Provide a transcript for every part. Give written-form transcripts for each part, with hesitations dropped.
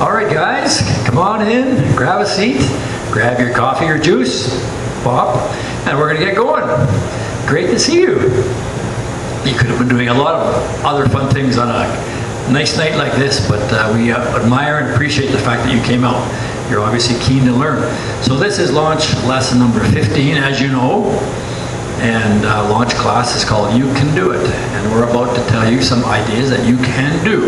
All right, guys, come on in, grab a seat, grab your coffee or juice, pop, and we're gonna get going. Great to see you. You could have been doing a lot of other fun things on a nice night like this, but we admire and appreciate the fact that you came out. You're obviously keen to learn. So this is launch lesson number 15, as you know, and launch class is called You Can Do It, and we're about to tell you some ideas that you can do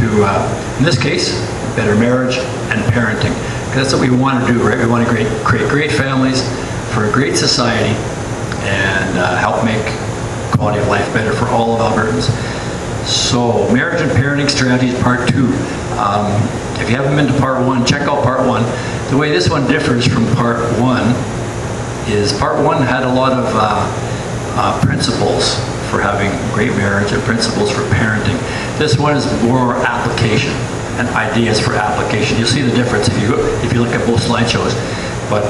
to, in this case, better marriage and parenting. Because that's what we want to do, right? We want to create great families for a great society and help make quality of life better for all of Albertans. So, marriage and parenting strategies part 2. If you haven't been to part 1, check out part 1. The way this one differs from part 1 is part 1 had a lot of principles for having great marriage and principles for parenting. This one is more application and ideas for application. You'll see the difference if you look at both slideshows. But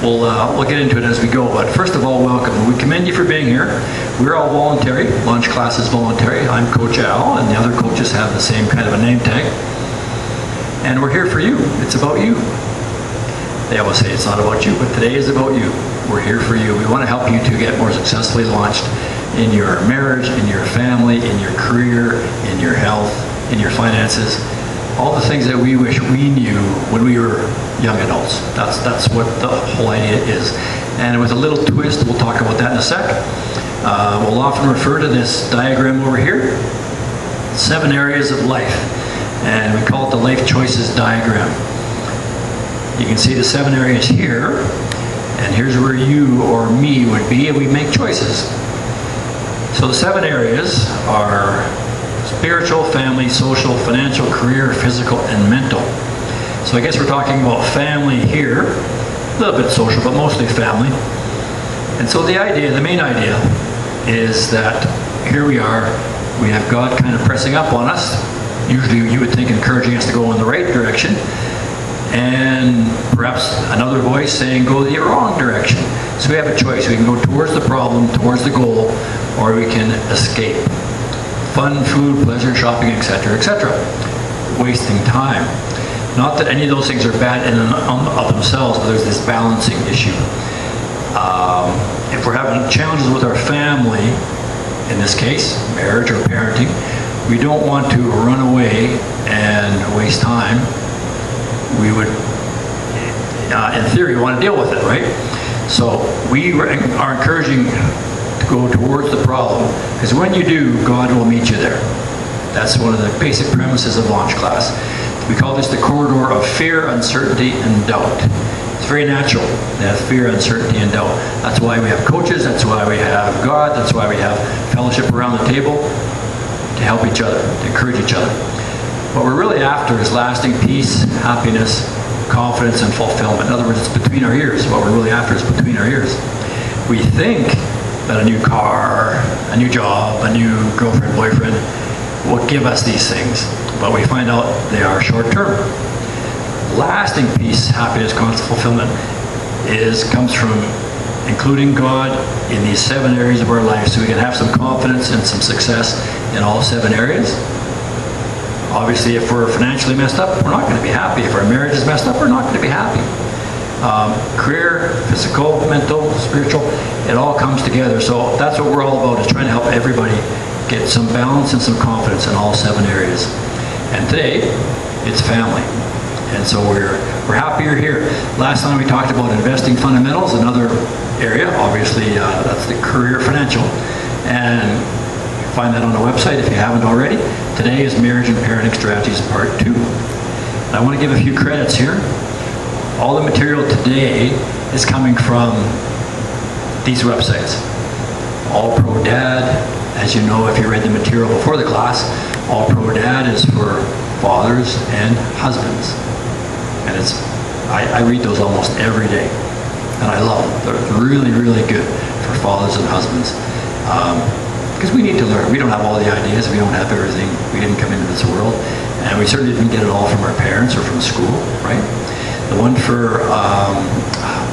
we'll get into it as we go. But first of all, welcome. We commend you for being here. We're all voluntary. Launch class is voluntary. I'm Coach Al, and the other coaches have the same kind of a name tag. And we're here for you. It's about you. They always say it's not about you, but today is about you. We're here for you. We want to help you to get more successfully launched in your marriage, in your family, in your career, in your health, in your finances, all the things that we wish we knew when we were young adults. That's what the whole idea is. And with a little twist, we'll talk about that in a sec. We'll often refer to this diagram over here, 7 areas of life, and we call it the life choices diagram. You can see the 7 areas here, and here's where you or me would be, and we make choices. So the 7 areas are spiritual, family, social, financial, career, physical, and mental. So I guess we're talking about family here, a little bit social, but mostly family. And so the main idea is that here we are, we have God kind of pressing up on us, usually you would think encouraging us to go in the right direction, and perhaps another voice saying go the wrong direction. So we have a choice. We can go towards the problem, towards the goal, or we can escape. Fun, food, pleasure, shopping, etc., etc. Wasting time. Not that any of those things are bad in and of themselves, but there's this balancing issue. If we're having challenges with our family, in this case, marriage or parenting, we don't want to run away and waste time. We would, in theory, want to deal with it, right? So we are encouraging to go towards the problem, because when you do, God will meet you there. That's one of the basic premises of launch class. We call this the corridor of fear, uncertainty, and doubt. It's very natural to have fear, uncertainty, and doubt. That's why we have coaches, that's why we have God, that's why we have fellowship around the table, to help each other, to encourage each other. What we're really after is lasting peace, happiness, confidence, and fulfillment. In other words, it's between our ears. What we're really after is between our ears. We think that a new car, a new job, a new girlfriend, boyfriend will give us these things, but we find out they are short-term. Lasting peace, happiness, confidence, fulfillment comes from including God in these 7 areas of our life, so we can have some confidence and some success in all 7 areas. Obviously, if we're financially messed up, we're not going to be happy. If our marriage is messed up, we're not going to be happy. Career, physical, mental, spiritual, it all comes together. So that's what we're all about, is trying to help everybody get some balance and some confidence in all 7 areas. And today, it's family. And so we're happy you're here. Last time we talked about investing fundamentals, another area. Obviously, that's the career financial. And find that on the website if you haven't already. Today is Marriage and Parenting Strategies Part 2. And I want to give a few credits here. All the material today is coming from these websites. All Pro Dad, as you know if you read the material before the class, All Pro Dad is for fathers and husbands. And I read those almost every day. And I love them. They're really, really good for fathers and husbands. Because we need to learn. We don't have all the ideas. We don't have everything. We didn't come into this world. And we certainly didn't get it all from our parents or from school, right? The one for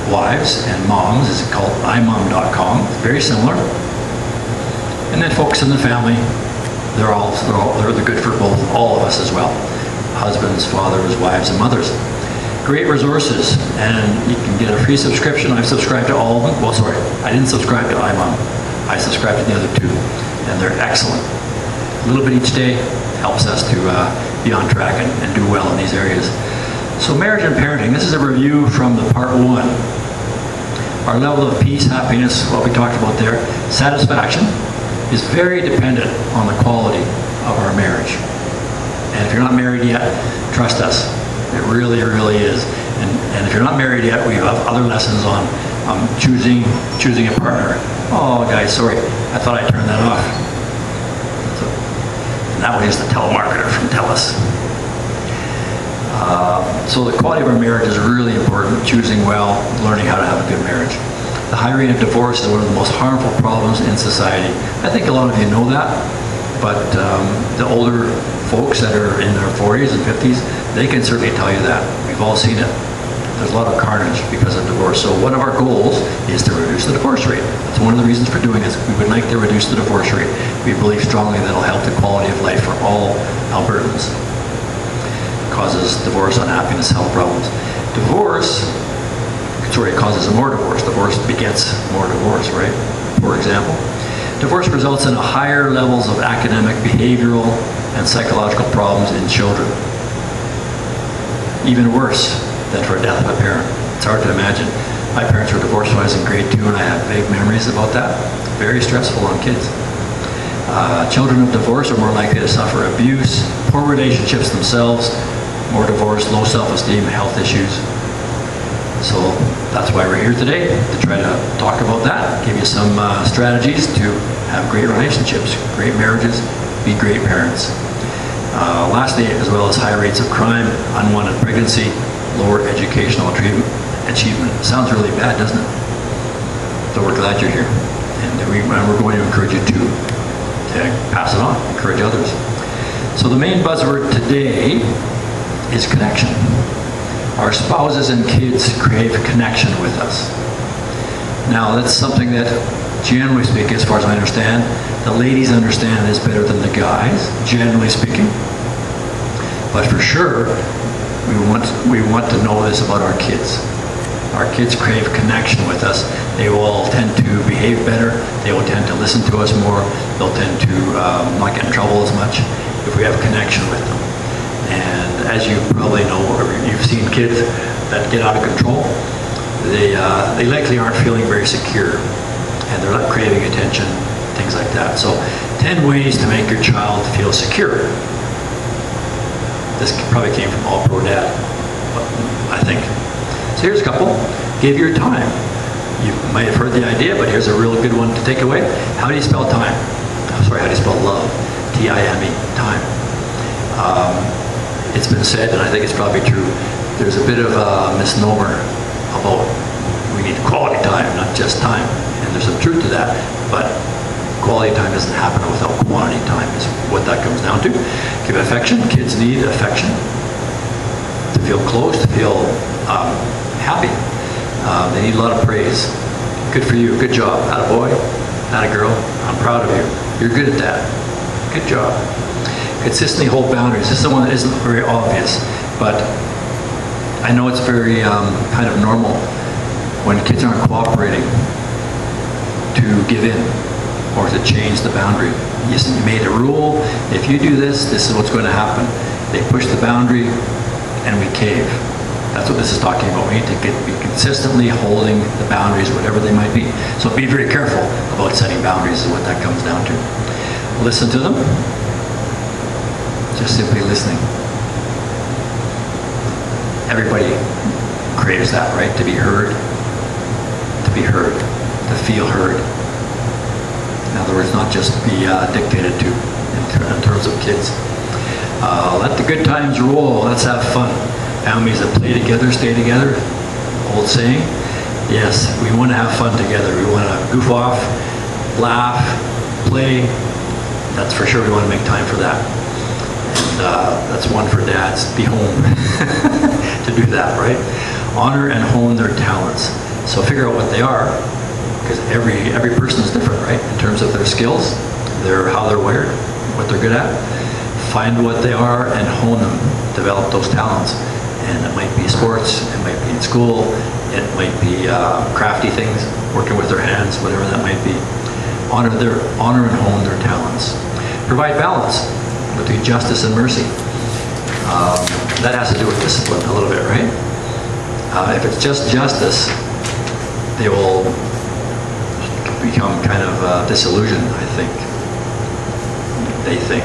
wives and moms is called imom.com. It's very similar. And then Focus on the Family. They're good for all of us as well. husbands, fathers, wives, and mothers. Great resources, and you can get a free subscription. I've subscribed to all of them. Well, sorry, I didn't subscribe to iMom. I subscribed to the other two, and they're excellent. A little bit each day helps us to be on track and do well in these areas. So marriage and parenting, this is a review from the part 1. Our level of peace, happiness, what we talked about there, satisfaction is very dependent on the quality of our marriage. And if you're not married yet, trust us, it really, really is. And if you're not married yet, we have other lessons on choosing a partner. Oh, guys, sorry, I thought I turned that off. And that one is the telemarketer from TELUS. So the quality of our marriage is really important, choosing well, learning how to have a good marriage. The high rate of divorce is one of the most harmful problems in society. I think a lot of you know that, but the older folks that are in their 40s and 50s, they can certainly tell you that. We've all seen it. There's a lot of carnage because of divorce. So one of our goals is to reduce the divorce rate. That's one of the reasons for doing this. We would like to reduce the divorce rate. We believe strongly that it'll help the quality of life for all Albertans. Causes divorce, unhappiness, health problems. It causes more divorce. Divorce begets more divorce, right? For example, divorce results in higher levels of academic, behavioral, and psychological problems in children. Even worse than for a death of a parent. It's hard to imagine. My parents were divorced when I was in grade 2, and I have vague memories about that. Very stressful on kids. Children of divorce are more likely to suffer abuse, poor relationships themselves, more divorce, low self-esteem, health issues. So that's why we're here today, to try to talk about that, give you some strategies to have great relationships, great marriages, be great parents. Lastly, as well as high rates of crime, unwanted pregnancy, lower educational achievement. Sounds really bad, doesn't it? So we're glad you're here. And we're going to encourage you to pass it on, encourage others. So the main buzzword today is connection. Our spouses and kids crave connection with us. Now, that's something that, generally speaking, as far as I understand, the ladies understand is better than the guys, generally speaking. But for sure, we want to know this about our kids. Our kids crave connection with us. They will tend to behave better. They will tend to listen to us more. They'll tend to not get in trouble as much if we have connection with them. And as you probably know, or you've seen kids that get out of control, they likely aren't feeling very secure, and they're not craving attention, things like that. So 10 ways to make your child feel secure. This probably came from All Pro Dad, I think. So here's a couple. Give your time. You might have heard the idea, but here's a real good one to take away. How do you spell time? How do you spell love? T-I-M-E, time. It's been said, and I think it's probably true, there's a bit of a misnomer about we need quality time, not just time. And there's some truth to that, but quality time doesn't happen without quantity time, is what that comes down to. Give affection. Kids need affection to feel close, to feel happy. They need a lot of praise. Good for you. Good job. Attaboy. Attagirl. I'm proud of you. You're good at that. Good job. Consistently hold boundaries. This is the one that isn't very obvious, but I know it's very kind of normal when kids aren't cooperating to give in or to change the boundary. You made a rule. If you do this, this is what's going to happen. They push the boundary and we cave. That's what this is talking about. We need to be consistently holding the boundaries, whatever they might be. So be very careful about setting boundaries is what that comes down to. Listen to them. Just simply listening. Everybody craves that, right? To be heard, to feel heard. In other words, not just be dictated to in terms of kids. Let the good times roll. Let's have fun. Families that play together, stay together. Old saying. Yes, we want to have fun together. We want to goof off, laugh, play. That's for sure. We want to make time for that. And that's one for dads. Be home to do that, right? Honor and hone their talents. So figure out what they are, because every person is different, right? In terms of their skills, how they're wired, what they're good at. find what they are and hone them, develop those talents. And it might be sports, it might be in school, it might be crafty things, working with their hands, whatever that might be. Honor and hone their talents. Provide balance between justice and mercy. That has to do with discipline a little bit, right? If it's just justice, they will become kind of disillusioned, I think. They think.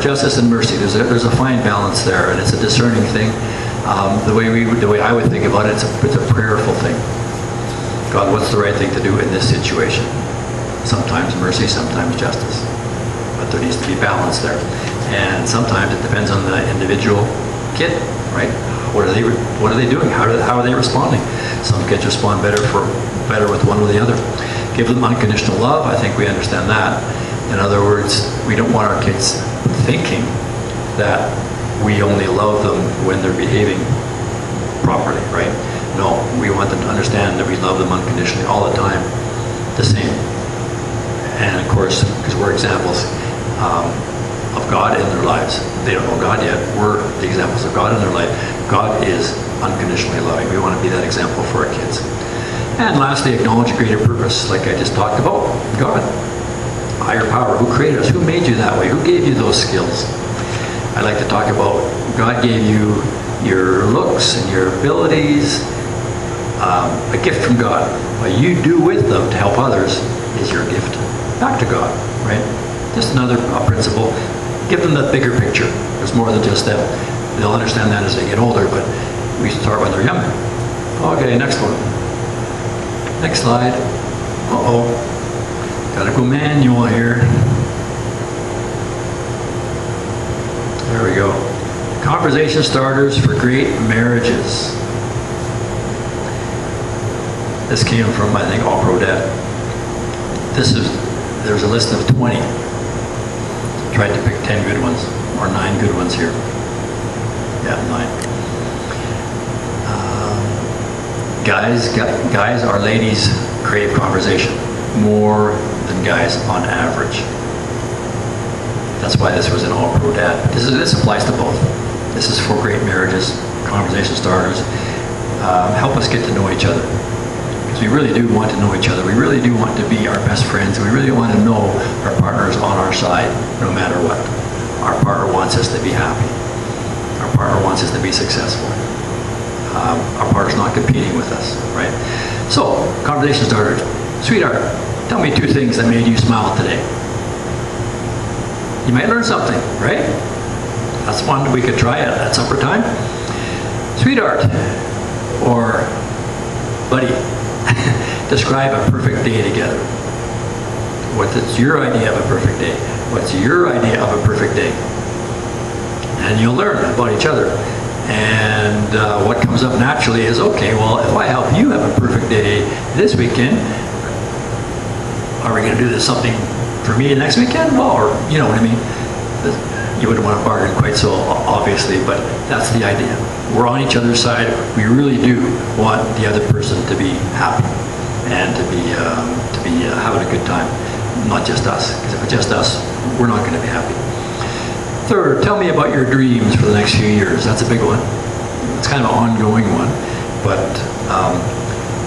Justice and mercy, there's a fine balance there, and it's a discerning thing. The way I would think about it, it's a prayerful thing. God, what's the right thing to do in this situation? Sometimes mercy, sometimes justice. But there needs to be balance there. And sometimes it depends on the individual kid, right? What are they doing? How are they responding? Some kids respond better with one or the other. Give them unconditional love. I think we understand that. In other words, we don't want our kids thinking that we only love them when they're behaving properly, right? No, we want them to understand that we love them unconditionally all the time, the same. And of course, because we're examples of God in their lives. They don't know God yet. We're the examples of God in their life. God is unconditionally loving. We want to be that example for our kids. And lastly, acknowledge greater purpose, like I just talked about. God, higher power, who created us, who made you that way, who gave you those skills. I like to talk about God gave you your looks and your abilities, a gift from God. What you do with them to help others is your gift back to God, right? Just another principle. Give them the bigger picture. There's more than just them. They'll understand that as they get older, but we start when they're young. Okay, next one. Next slide. Uh-oh. Gotta go manual here. There we go. Conversation starters for great marriages. This came from, I think, All Pro Dad. There's a list of 20. Tried to pick 10 good ones, or 9 good ones here. Yeah, 9. Guys or ladies crave conversation more than guys on average. That's why this was an All Pro Dad. This applies to both. This is for great marriages, conversation starters. Help us get to know each other. Because we really do want to know each other. We really do want to be our best friends. We really want to know our partners on our side, no matter what. Our partner wants us to be happy. Our partner wants us to be successful. Our partner's not competing with us, right? So, conversation starters. Sweetheart, tell me 2 things that made you smile today. You might learn something, right? That's one we could try at supper time. Sweetheart, or buddy, describe a perfect day together. What's your idea of a perfect day? What's your idea of a perfect day? And you'll learn about each other. And what comes up naturally is, okay, well, if I help you have a perfect day this weekend, are we going to do something for me next weekend? Well, or you know what I mean? You wouldn't want to bargain quite so obviously, but that's the idea. We're on each other's side. We really do want the other person to be happy and to be having a good time, not just us. Because if it's just us, we're not going to be happy. Third, tell me about your dreams for the next few years. That's a big one. It's kind of an ongoing one, but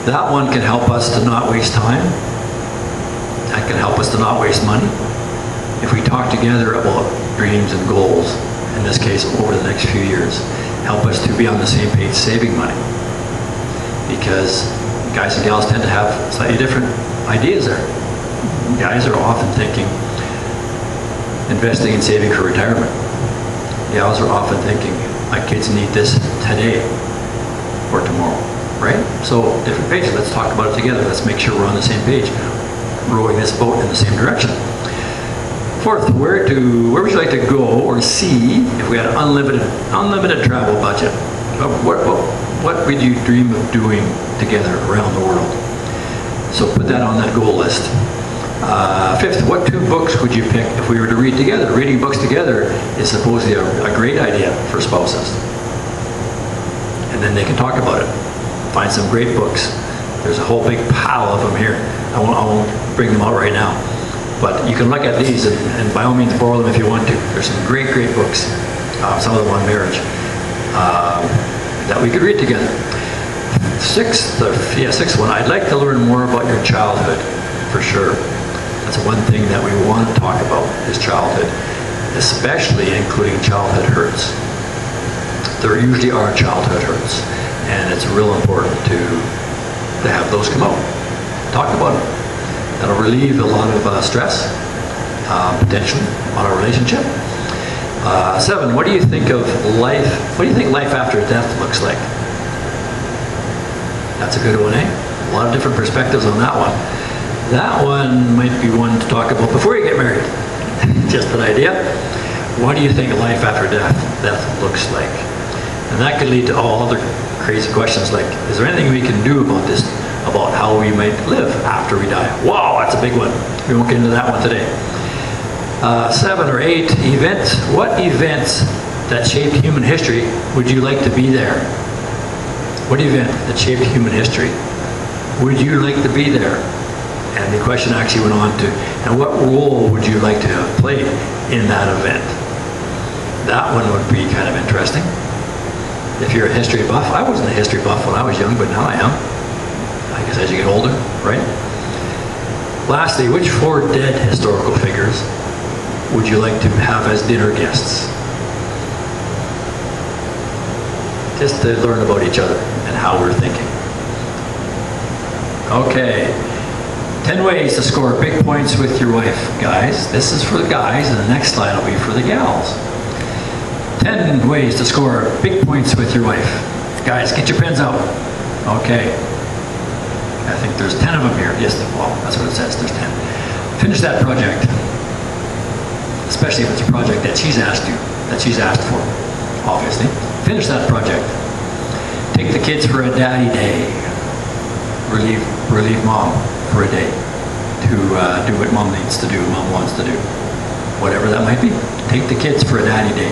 that one can help us to not waste time. That can help us to not waste money. If we talk together about dreams and goals, in this case over the next few years, help us to be on the same page saving money. Because guys and gals tend to have slightly different ideas there. Guys are often thinking investing and saving for retirement. Gals are often thinking, my kids need this today or tomorrow, right? So different pages, let's talk about it together. Let's make sure we're on the same page, rowing this boat in the same direction. Fourth, where would you like to go or see if we had an unlimited travel budget? What would you dream of doing together around the world? So put that on that goal list. Fifth, what 2 books would you pick if we were to read together? Reading books together is supposedly a great idea for spouses. And then they can talk about it. Find some great books. There's a whole big pile of them here. I won't bring them out right now. But you can look at these and by all means borrow them if you want to. There's some great books, some of them on marriage, that we could read together. Sixth one, I'd like to learn more about your childhood, for sure. That's one thing that we want to talk about, is childhood, especially including childhood hurts. There usually are childhood hurts, and it's real important to have those come out. Talk about it. That'll relieve a lot of stress, potentially, on our relationship. 7, what do you think of life? What do you think life after death looks like? That's a good one, eh? A lot of different perspectives on that one. That one might be one to talk about before you get married. Just an idea. What do you think life after death looks like? And that could lead to all other crazy questions like, is there anything we can do about this, about how we might live after we die? Wow, that's a big one. We won't get into that one today. 7 or 8, events. What events that shaped human history would you like to be there? What event that shaped human history would you like to be there? And the question actually went on to, and what role would you like to have played in that event? That one would be kind of interesting. If you're a history buff, I wasn't a history buff when I was young, but now I am. I guess as you get older, right? Lastly, which 4 dead historical figures would you like to have as dinner guests? Just to learn about each other and how we're thinking. Okay. 10 ways to score big points with your wife, guys. This is for the guys, and the next slide will be for the gals. 10 ways to score big points with your wife. Guys, get your pens out. Okay. I think there's 10 of them here. Yes, well, that's what it says. There's 10. Finish that project. Especially if it's a project that she's asked for, obviously. Finish that project. Take the kids for a daddy day. Relieve mom for a day to do what mom needs to do, mom wants to do. Whatever that might be. Take the kids for a daddy day.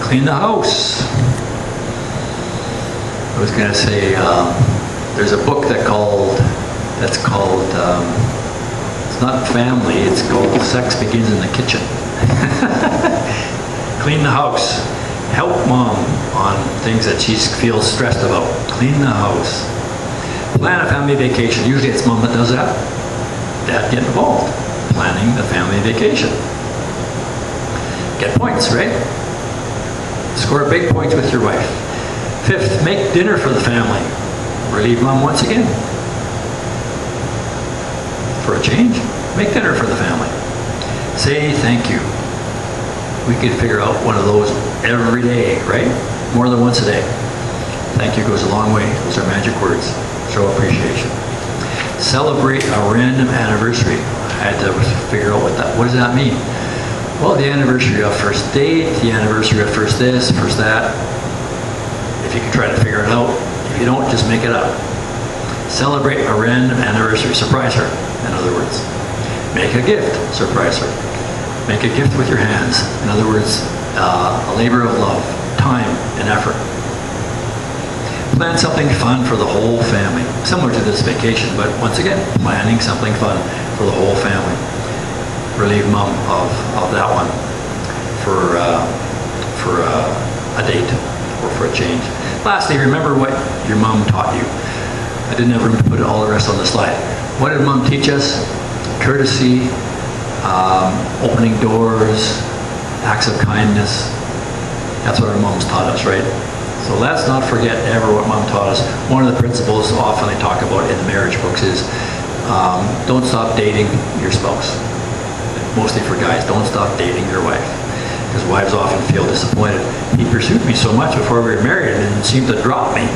Clean the house. I was going to say, there's a book that's called, it's not family, it's called Sex Begins in the Kitchen. Clean the house. Help mom on things that she feels stressed about. Clean the house. Plan a family vacation. Usually it's mom that does that. Dad, get involved. Planning the family vacation. Get points, right? Score big points with your wife. 5th, make dinner for the family. Relieve mom once again. For a change, make dinner for the family. Say thank you. We could figure out one of those every day, right? More than once a day. Thank you goes a long way. Those are magic words. Show appreciation. Celebrate a random anniversary. I had to figure out what does that mean? Well, the anniversary of first date, the anniversary of first this, first that. If you can try to figure it out. If you don't, just make it up. Celebrate a random anniversary. Surprise her, in other words. Make a gift. Surprise her. Make a gift with your hands. In other words, a labor of love, time, and effort. Plan something fun for the whole family. Similar to this vacation, but once again, planning something fun for the whole family. Relieve mom of that one for a date or for a change. Lastly, remember what your mom taught you. I didn't have room to put all the rest on the slide. What did mom teach us? Courtesy, opening doors, acts of kindness. That's what our moms taught us, right? So let's not forget ever what mom taught us. One of the principles often I talk about in the marriage books is don't stop dating your spouse. Mostly for guys, don't stop dating your wife. Because wives often feel disappointed. He pursued me so much before we were married and didn't seem to drop me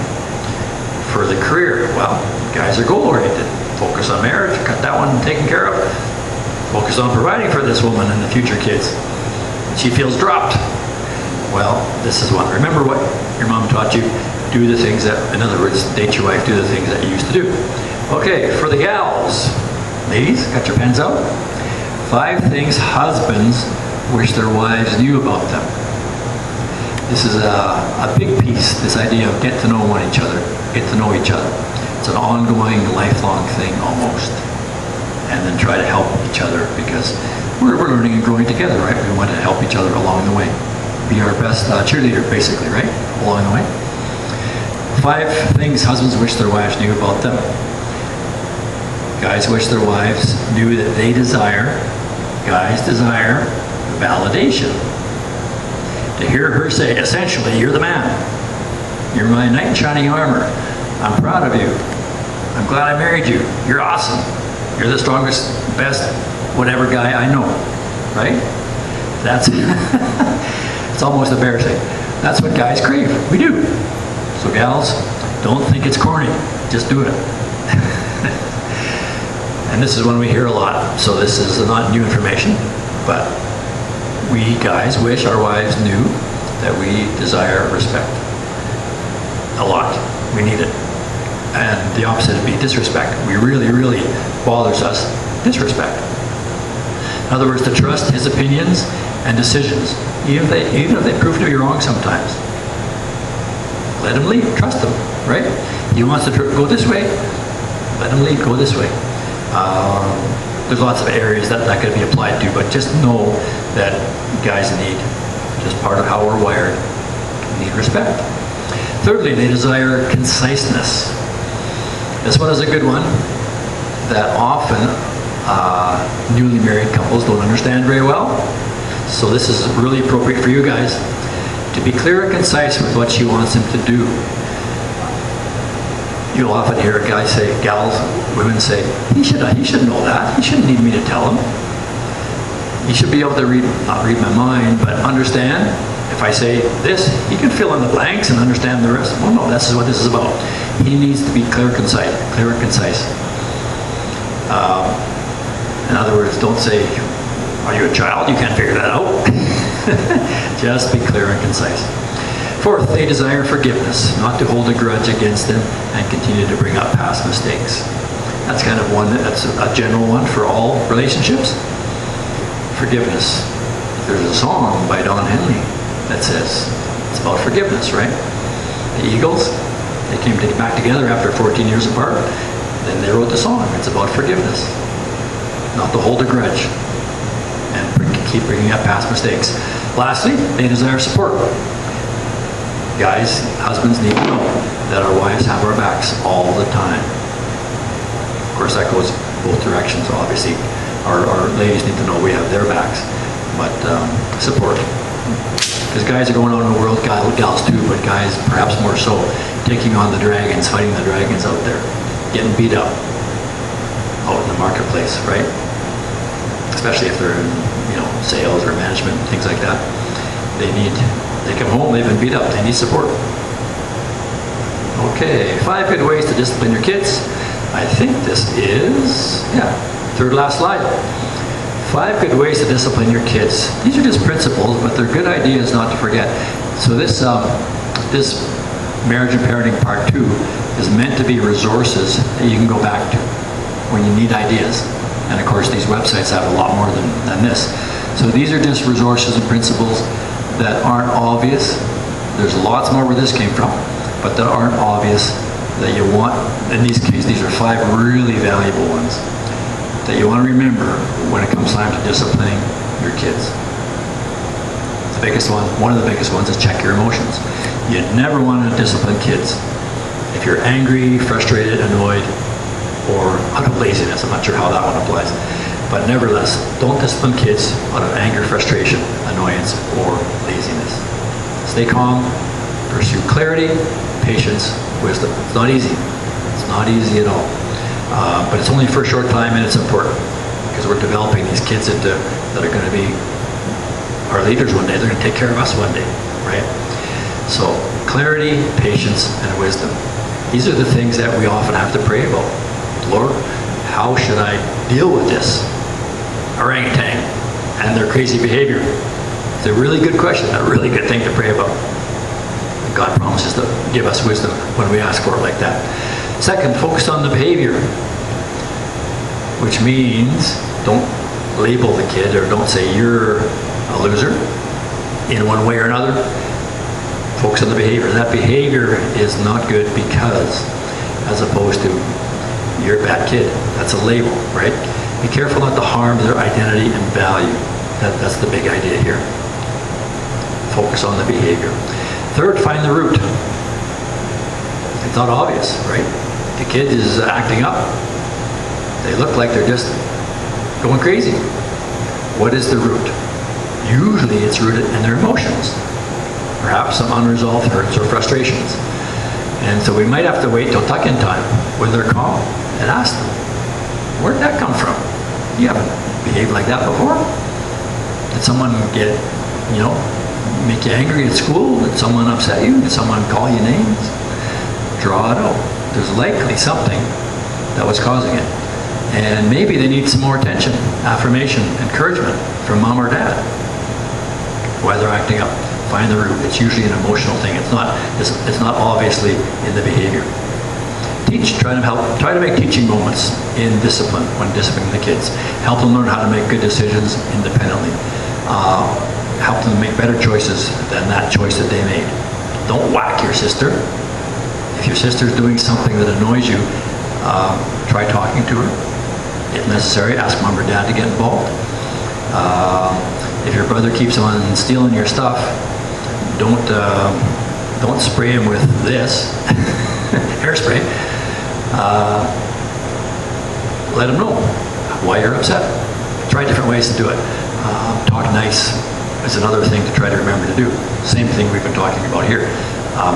for the career. Well, guys are goal-oriented. Focus on marriage, got that one taken care of. Focus on providing for this woman and the future kids. She feels dropped. Well, this is one. Remember what your mom taught you. Do the things that, in other words, date your wife, do the things that you used to do. Okay, for the gals. Ladies, got your pens out? 5 things husbands wish their wives knew about them. This is a big piece, this idea of get to know each other. It's an ongoing, lifelong thing almost. and then try to help each other, because we're learning and growing together, right? We want to help each other along the way. Be our best cheerleader, basically, right? Along the way. 5 things husbands wish their wives knew about them. Guys wish their wives knew that they desire, guys desire validation. To hear her say, essentially, you're the man. You're my knight in shining armor. I'm proud of you. I'm glad I married you. You're awesome. You're the strongest, best, whatever guy I know, right? That's, it's almost embarrassing. That's what guys crave. We do. So gals, don't think it's corny. Just do it. And this is one we hear a lot. So this is not new information, but we guys wish our wives knew that we desire respect. A lot. We need it. And the opposite would be disrespect. We really, really bothers us disrespect. In other words, to trust his opinions and decisions, even if they prove to be wrong sometimes. Let him lead. Trust him, right? He wants to go this way. Let him lead. Go this way. There's lots of areas that could be applied to, but just know that guys need, just part of how we're wired, need respect. Thirdly, they desire conciseness. This one is a good one that often newly married couples don't understand very well. So this is really appropriate for you guys to be clear and concise with what she wants him to do. You'll often hear guys say, gals, women say, he should know that. He shouldn't need me to tell him. He should be able to not read my mind, but understand. If I say this, he can fill in the blanks and understand the rest. Well, no, this is what this is about. He needs to be clear and concise. In other words, don't say, are you a child? You can't figure that out. Just be clear and concise. Fourth, they desire forgiveness, not to hold a grudge against them and continue to bring up past mistakes. That's kind of one, that's a general one for all relationships. Forgiveness. There's a song by Don Henley that says it's about forgiveness, right? The Eagles, they came back together after 14 years apart. Then they wrote the song. It's about forgiveness, not to hold a grudge and keep bringing up past mistakes. Lastly, they desire support. Guys, husbands need to know that our wives have our backs all the time. Of course, that goes both directions, obviously. Our ladies need to know we have their backs, but support. Because guys are going out in the world, gals too, but guys perhaps more so, taking on the dragons, fighting the dragons out there, getting beat up out in the marketplace, right? Especially if they're in, sales or management, things like that. They come home, they've been beat up, they need support. Okay, 5 good ways to discipline your kids. I think this is, third last slide. 5 good ways to discipline your kids. These are just principles, but they're good ideas not to forget. So this Marriage and Parenting Part 2 is meant to be resources that you can go back to when you need ideas. And of course, these websites have a lot more than this. So these are just resources and principles that aren't obvious. There's lots more where this came from, but that aren't obvious that you want. In these cases, these are 5 really valuable ones that you want to remember when it comes time to disciplining your kids. The biggest one of the biggest ones is check your emotions. You never want to discipline kids if you're angry, frustrated, annoyed, or out of laziness. I'm not sure how that one applies. But nevertheless, don't discipline kids out of anger, frustration, annoyance, or laziness. Stay calm, pursue clarity, patience, wisdom. It's not easy. It's not easy at all. But it's only for a short time, and it's important because we're developing these kids that are going to be our leaders one day. They're going to take care of us one day, right? So clarity, patience, and wisdom. These are the things that we often have to pray about. Lord, how should I deal with this orangutan and their crazy behavior? It's a really good question, a really good thing to pray about. God promises to give us wisdom when we ask for it like that. Second, focus on the behavior, which means don't label the kid or don't say you're a loser in one way or another. Focus on the behavior. That behavior is not good because, as opposed to you're a bad kid. That's a label, right? Be careful not to harm their identity and value. That's the big idea here. Focus on the behavior. Third, find the root. It's not obvious, right? The kid is acting up. They look like they're just going crazy. What is the root? Usually it's rooted in their emotions. Perhaps some unresolved hurts or frustrations. And so we might have to wait till tuck-in time when they're calm and ask them, where did that come from? You haven't behaved like that before. Did someone make you angry at school? Did someone upset you? Did someone call you names? Draw it out. There's likely something that was causing it. And maybe they need some more attention, affirmation, encouragement from mom or dad. Why they're acting up. Find the root. It's usually an emotional thing. It's not obviously in the behavior. Teach. Try to make teaching moments in discipline when disciplining the kids. Help them learn how to make good decisions independently. Help them make better choices than that choice that they made. Don't whack your sister. If your sister's doing something that annoys you, try talking to her. If necessary, ask mom or dad to get involved. If your brother keeps on stealing your stuff, don't spray him with this hairspray. Let him know why you're upset. Try different ways to do it. Talk nice is another thing to try to remember to do. Same thing we've been talking about here.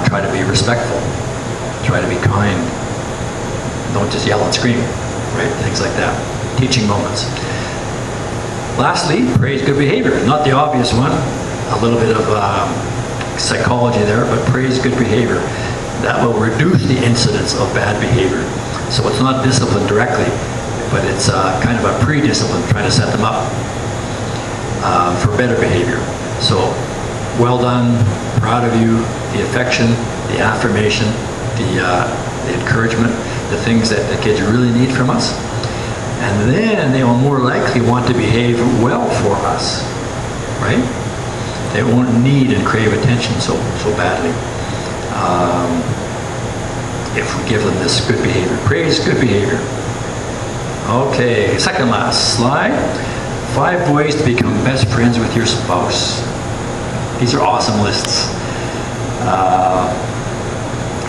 Try to be respectful. Try to be kind. Don't just yell and scream, right? Things like that. Teaching moments. Lastly, praise good behavior. Not the obvious one. A little bit of psychology there, but praise good behavior. That will reduce the incidence of bad behavior. So it's not discipline directly, but it's kind of a pre-discipline, trying to set them up for better behavior. So, well done, proud of you, the affection, the affirmation, the encouragement, the things that the kids really need from us. And then they will more likely want to behave well for us, right? They won't need and crave attention so badly. If we give them this good behavior. Praise good behavior. Okay, second last slide. 5 ways to become best friends with your spouse. These are awesome lists.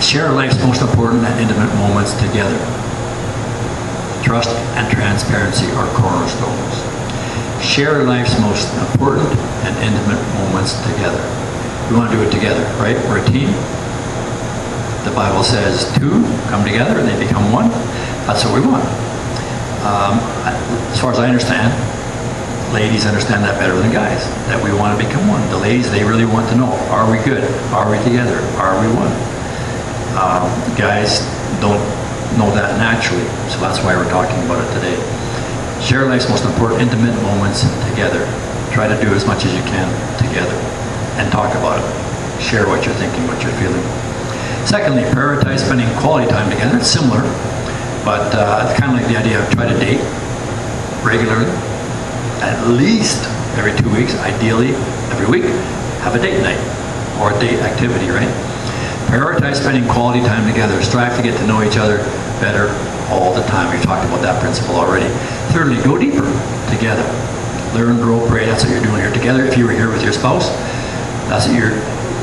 Share life's most important and intimate moments together. Trust and transparency are cornerstones. Share life's most important and intimate moments together. We want to do it together, right? We're a team. The Bible says 2 come together and they become 1. That's what we want. As far as I understand, ladies understand that better than guys, that we want to become 1. The ladies, they really want to know, are we good? Are we together? Are we 1? Guys don't know that naturally, so that's why we're talking about it today. Share life's most important intimate moments together. Try to do as much as you can together and talk about it. Share what you're thinking, what you're feeling. Secondly, prioritize spending quality time together. It's similar, but it's kind of like the idea of try to date regularly, at least every 2 weeks, ideally every week. Have a date night or a date activity, right? Prioritize spending quality time together. Strive to get to know each other better all the time. We've talked about that principle already. Thirdly, go deeper together. Learn, grow, pray. That's what you're doing here together. If you were here with your spouse, that's what you're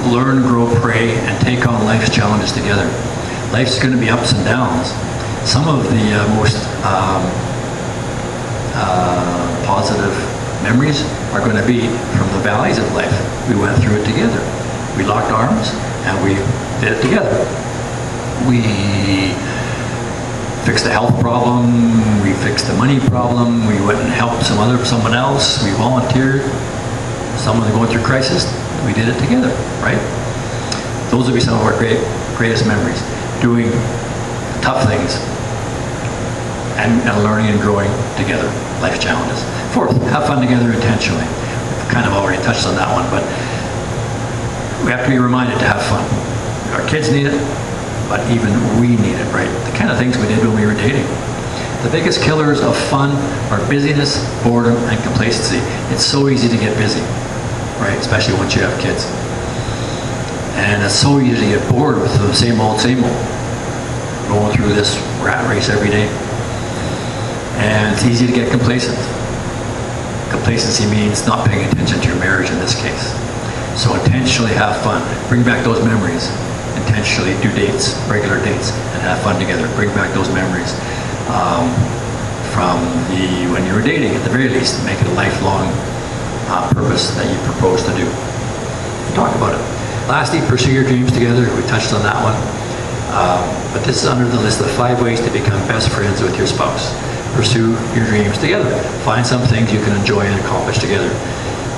learn, grow, pray, and take on life's challenges together. Life's going to be ups and downs. Some of the most positive memories are going to be from the valleys of life. We went through it together. We locked arms and we did it together. We fixed the health problem, we fixed the money problem, we went and helped someone else, we volunteered, someone going through crisis, we did it together, right? Those will be some of our greatest memories. Doing tough things and learning and growing together, life's challenges. Fourth, have fun together intentionally. We've kind of already touched on that one, but we have to be reminded to have fun. Our kids need it, but even we need it, right? The kind of things we did when we were dating. The biggest killers of fun are busyness, boredom, and complacency. It's so easy to get busy, right? Especially once you have kids. And it's so easy to get bored with the same old, going through this rat race every day. And it's easy to get complacent. Complacency means not paying attention to your marriage in this case. So intentionally have fun. Bring back those memories. Intentionally do dates, regular dates, and have fun together. Bring back those memories from when you were dating, at the very least. Make it a lifelong purpose that you propose to do. Talk about it. Lastly, pursue your dreams together. We touched on that one. But this is under the list of 5 ways to become best friends with your spouse. Pursue your dreams together. Find some things you can enjoy and accomplish together.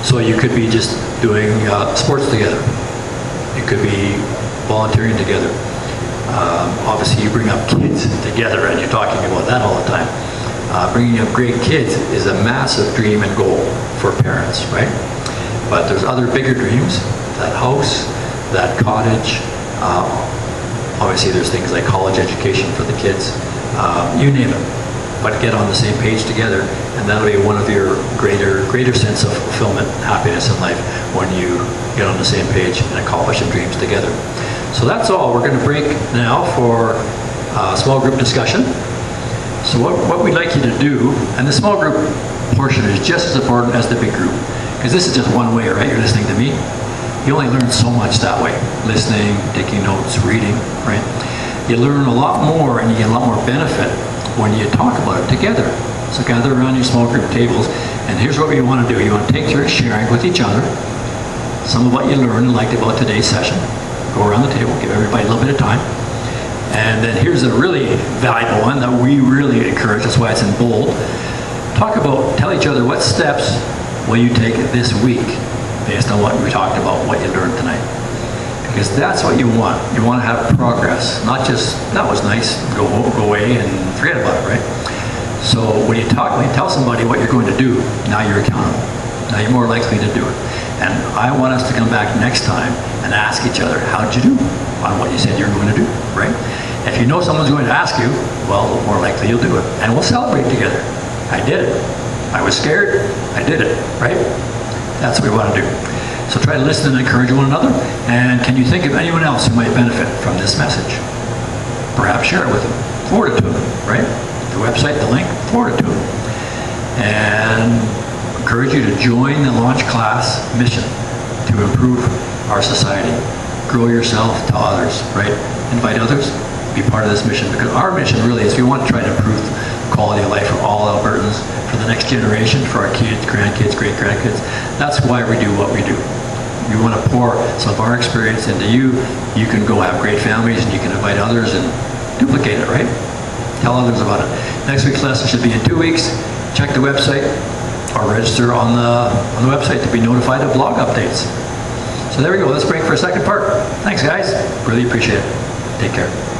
So you could be just doing sports together. It could be volunteering together. Obviously, you bring up kids together, and you're talking about that all the time. Bringing up great kids is a massive dream and goal for parents, right? But there's other bigger dreams. That house, that cottage. Obviously, there's things like college education for the kids. You name it. But get on the same page together, and that'll be one of your greater sense of fulfillment, happiness in life, when you get on the same page and accomplish your dreams together. So that's all. We're going to break now for a small group discussion. So what we'd like you to do, and the small group portion is just as important as the big group, because this is just one way, right? You're listening to me. You only learn so much that way. Listening, taking notes, reading, right? You learn a lot more and you get a lot more benefit when you talk about it together. So gather around your small group tables, and here's what you want to do. You want to take turns sharing with each other some of what you learned and liked about today's session. Go around the table, give everybody a little bit of time. And then here's a really valuable one that we really encourage, that's why it's in bold. Tell each other what steps will you take this week based on what we talked about, what you learned tonight. Because that's what you want. You want to have progress, not just, that was nice, go away and forget about it, right? So when you tell somebody what you're going to do, now you're accountable. Now you're more likely to do it. And I want us to come back next time and ask each other, how'd you do on what you said you're going to do, right? If you know someone's going to ask you, well, more likely you'll do it. And we'll celebrate together. I did it. I was scared. I did it, right? That's what we want to do. So try to listen and encourage one another. And can you think of anyone else who might benefit from this message? Perhaps share it with them. Forward it to them, right? The website, the link, forward it to them. And encourage you to join the Launch Class mission to improve our society. Grow yourself, tell others, right? Invite others, be part of this mission. Because our mission really is we want to try to improve quality of life for all Albertans, for the next generation, for our kids, grandkids, great-grandkids. That's why we do what we do. We want to pour some of our experience into you. You can go have great families, and you can invite others and duplicate it, right? Tell others about it. Next week's lesson should be in 2 weeks. Check the website or register on the website to be notified of blog updates. So there we go. Let's break for a second part. Thanks, guys. Really appreciate it. Take care.